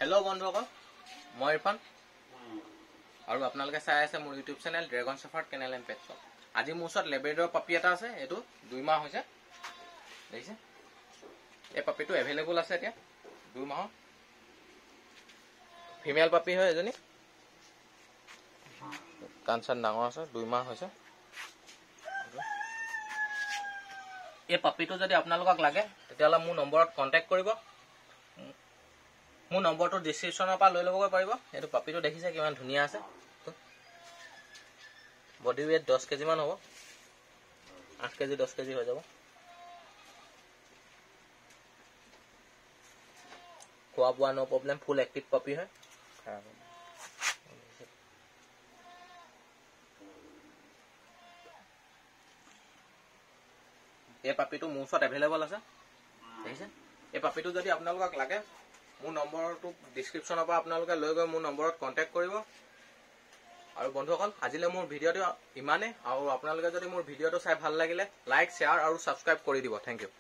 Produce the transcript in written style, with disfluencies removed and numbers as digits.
Hello बंधुসকল মই ইৰফান আৰু আপোনালোকে চাই আছে মোৰ YouTube channel dragon shepherd kennel and pets. আজি মোৰ ওচৰত লেব্ৰাডৰ পাপি এটা আছে, এইটো 2 মাহ হৈছে। দেখিছে এই পাপিটো এভেইলেবল আছে এতিয়া 2 মাহৰ ফিমেল পাপি হয় এজনী, কাণচান ডাঙৰ আছে, 2 মাহ হৈছে। এই পাপিটো যদি আপোনালোকক লাগে তেতিয়াহ'লে মোৰ নম্বৰত কণ্টেক্ট কৰিব। মোৰ নম্বৰটো ডিছক্ৰিপশ্যনৰ পৰা লৈ ল'বগৈ পাৰিব। এইটো পাপিটো দেখিছে কিমান ধুনীয়া আছে। বডি ৱেইট 10 কেজিমান হ'ব, 8 কেজি 10 কেজি হৈ যাব। খোৱা বোৱা নো প্ৰব্লেম, ফুল এক্টিভ পাপি হয়। এই পাপিটো মোৰ ওচৰত এভেইলেবল আছে। দেখিছে এই পাপিটো যদি আপোনালোকক লাগে মোৰ নম্বৰটো ডিছক্ৰিপশ্যনৰ পৰা আপোনালোকে লৈ গৈ মোৰ নম্বৰত কণ্টেক্ট কৰিব। আৰু বন্ধুসকল আজিলৈ মোৰ ভিডিঅ'টো ইমানেই, আৰু আপোনালোকে যদি মোৰ ভিডিঅ'টো চাই ভাল লাগিলে লাইক, শ্বেয়াৰ আৰু ছাবস্ক্ৰাইব কৰি দিব। Thank U.